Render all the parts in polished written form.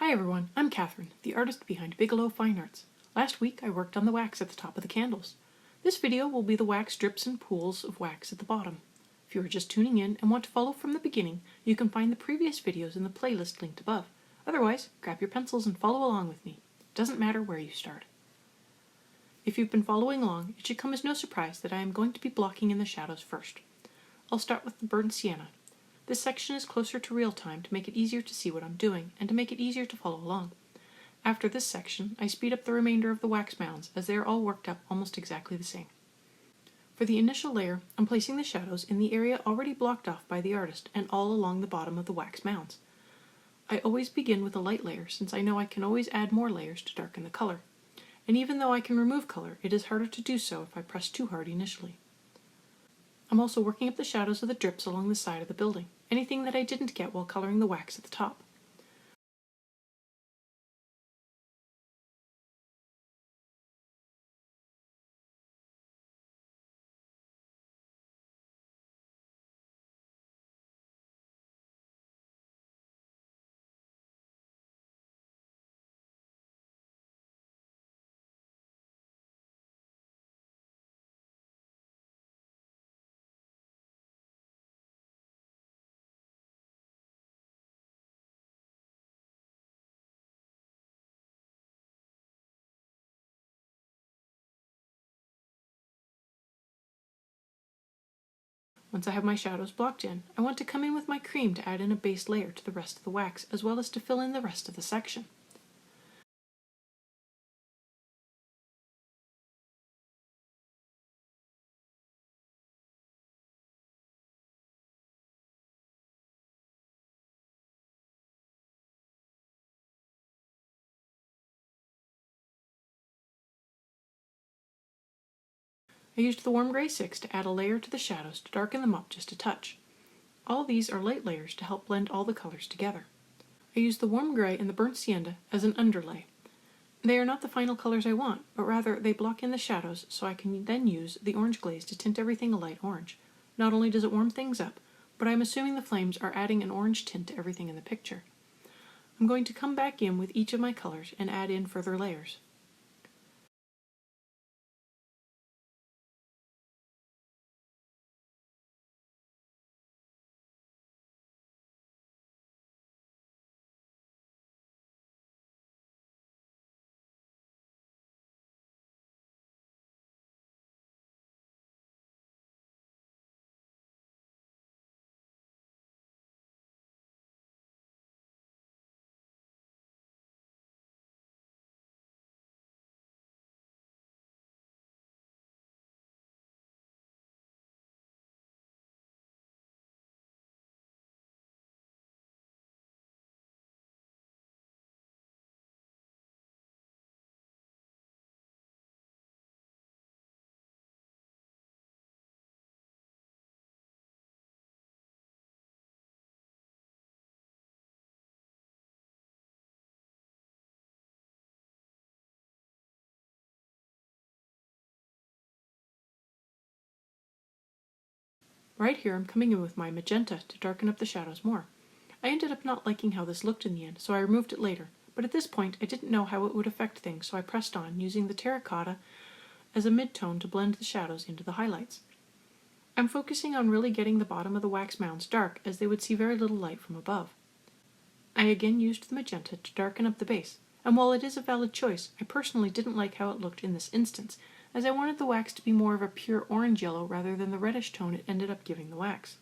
Hi everyone, I'm Catherine, the artist behind Bigelow Fine Arts. Last week I worked on the wax at the top of the candles. This video will be the wax drips and pools of wax at the bottom. If you are just tuning in and want to follow from the beginning, you can find the previous videos in the playlist linked above. Otherwise, grab your pencils and follow along with me. It doesn't matter where you start. If you've been following along, it should come as no surprise that I am going to be blocking in the shadows first. I'll start with the burnt sienna. This section is closer to real time to make it easier to see what I'm doing and to make it easier to follow along. After this section, I speed up the remainder of the wax mounds as they are all worked up almost exactly the same. For the initial layer, I'm placing the shadows in the area already blocked off by the artist and all along the bottom of the wax mounds. I always begin with a light layer since I know I can always add more layers to darken the color. And even though I can remove color, it is harder to do so if I press too hard initially. I'm also working up the shadows of the drips along the side of the building, anything that I didn't get while coloring the wax at the top. Once I have my shadows blocked in, I want to come in with my cream to add in a base layer to the rest of the wax, as well as to fill in the rest of the section. I used the warm gray 6 to add a layer to the shadows to darken them up just a touch. All these are light layers to help blend all the colors together. I used the warm gray and the burnt sienna as an underlay. They are not the final colors I want, but rather they block in the shadows so I can then use the orange glaze to tint everything a light orange. Not only does it warm things up, but I'm assuming the flames are adding an orange tint to everything in the picture. I'm going to come back in with each of my colors and add in further layers. Right here I'm coming in with my magenta to darken up the shadows more. I ended up not liking how this looked in the end, so I removed it later, but at this point I didn't know how it would affect things, so I pressed on, using the terracotta as a mid-tone to blend the shadows into the highlights. I'm focusing on really getting the bottom of the wax mounds dark, as they would see very little light from above. I again used the magenta to darken up the base, and while it is a valid choice, I personally didn't like how it looked in this instance, as I wanted the wax to be more of a pure orange yellow rather than the reddish tone it ended up giving the wax.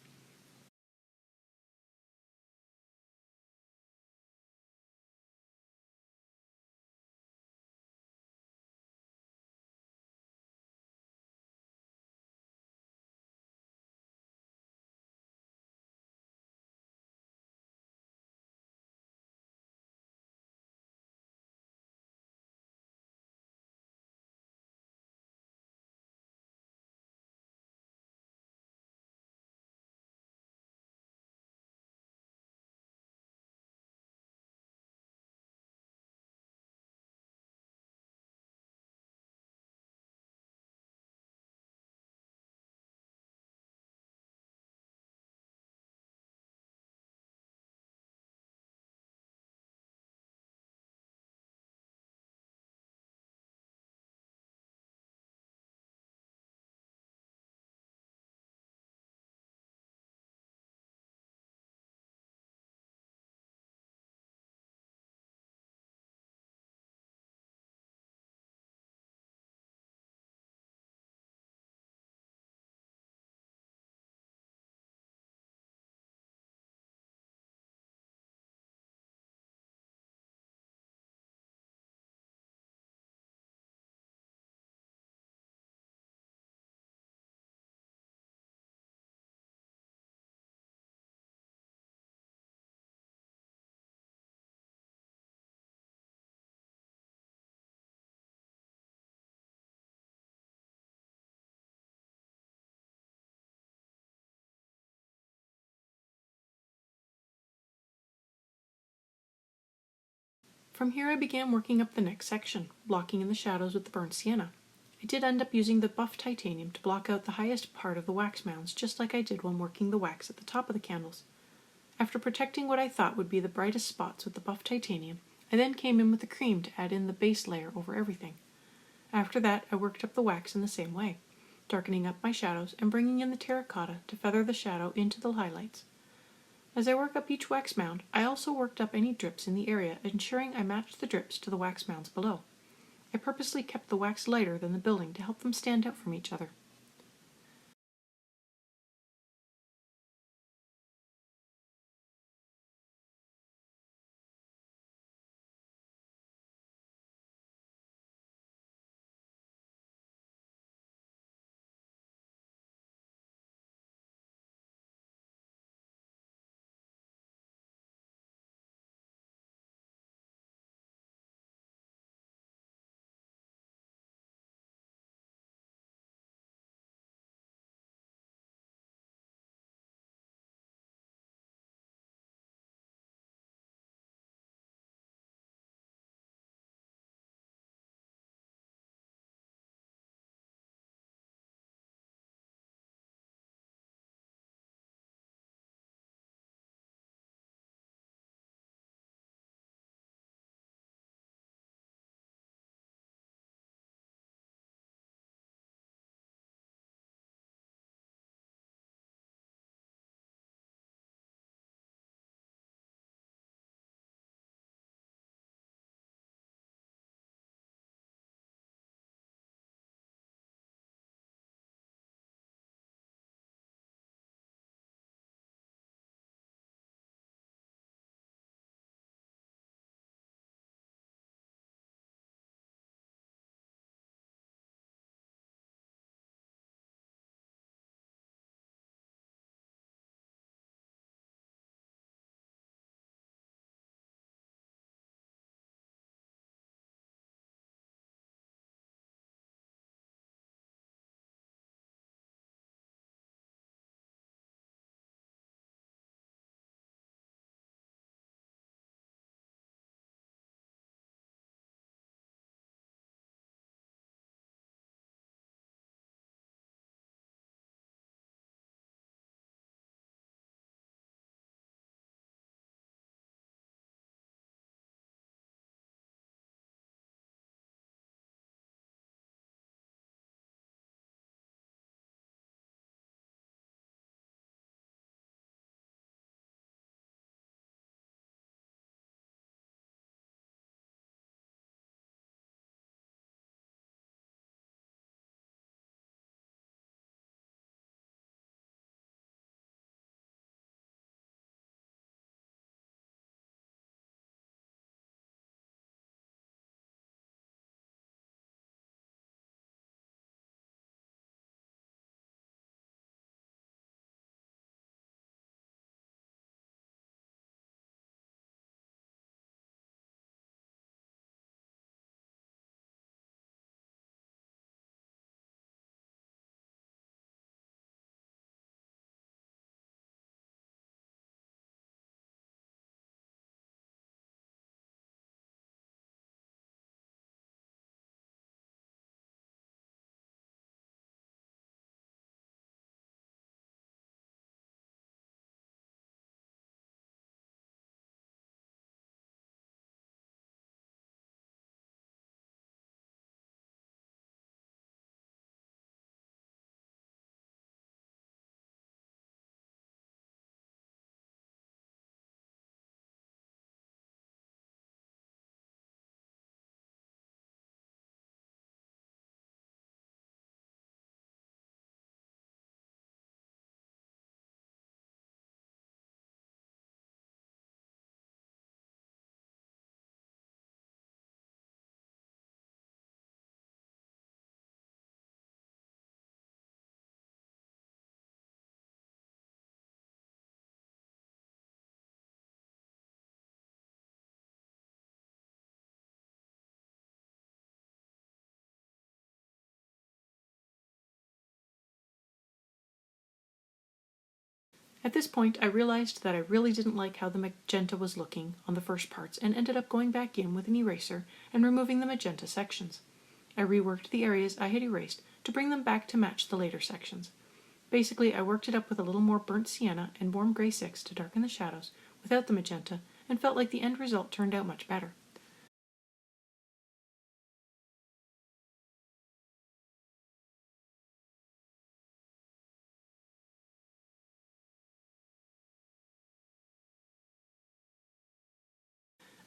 From here I began working up the next section, blocking in the shadows with the burnt sienna. I did end up using the buff titanium to block out the highest part of the wax mounds, just like I did when working the wax at the top of the candles. After protecting what I thought would be the brightest spots with the buff titanium, I then came in with the cream to add in the base layer over everything. After that, I worked up the wax in the same way, darkening up my shadows and bringing in the terracotta to feather the shadow into the highlights. As I work up each wax mound, I also worked up any drips in the area, ensuring I matched the drips to the wax mounds below. I purposely kept the wax lighter than the building to help them stand out from each other. At this point, I realized that I really didn't like how the magenta was looking on the first parts and ended up going back in with an eraser and removing the magenta sections. I reworked the areas I had erased to bring them back to match the later sections. Basically, I worked it up with a little more burnt sienna and warm gray 6 to darken the shadows without the magenta and felt like the end result turned out much better.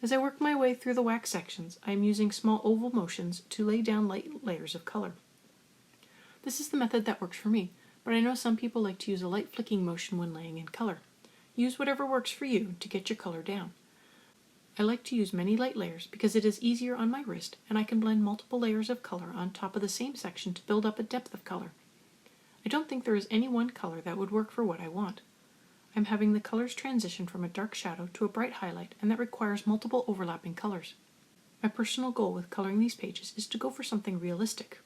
As I work my way through the wax sections, I am using small oval motions to lay down light layers of color. This is the method that works for me, but I know some people like to use a light flicking motion when laying in color. Use whatever works for you to get your color down. I like to use many light layers because it is easier on my wrist and I can blend multiple layers of color on top of the same section to build up a depth of color. I don't think there is any one color that would work for what I want. I'm having the colors transition from a dark shadow to a bright highlight, and that requires multiple overlapping colors. My personal goal with coloring these pages is to go for something realistic.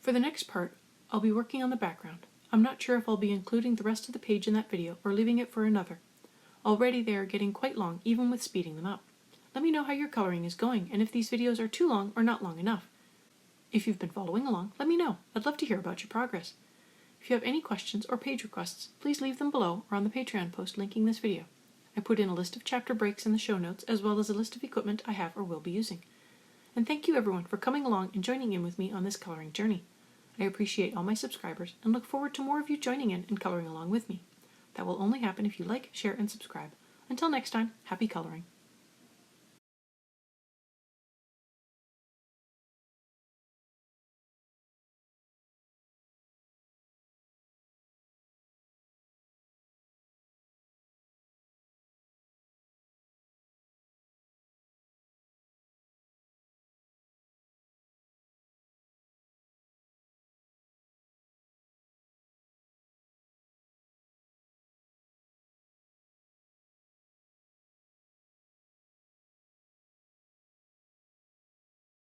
For the next part, I'll be working on the background. I'm not sure if I'll be including the rest of the page in that video or leaving it for another. Already they are getting quite long, even with speeding them up. Let me know how your coloring is going and if these videos are too long or not long enough. If you've been following along, let me know. I'd love to hear about your progress. If you have any questions or page requests, please leave them below or on the Patreon post linking this video. I put in a list of chapter breaks in the show notes as well as a list of equipment I have or will be using. And thank you everyone for coming along and joining in with me on this coloring journey. I appreciate all my subscribers and look forward to more of you joining in and coloring along with me. That will only happen if you like, share, and subscribe. Until next time, happy coloring.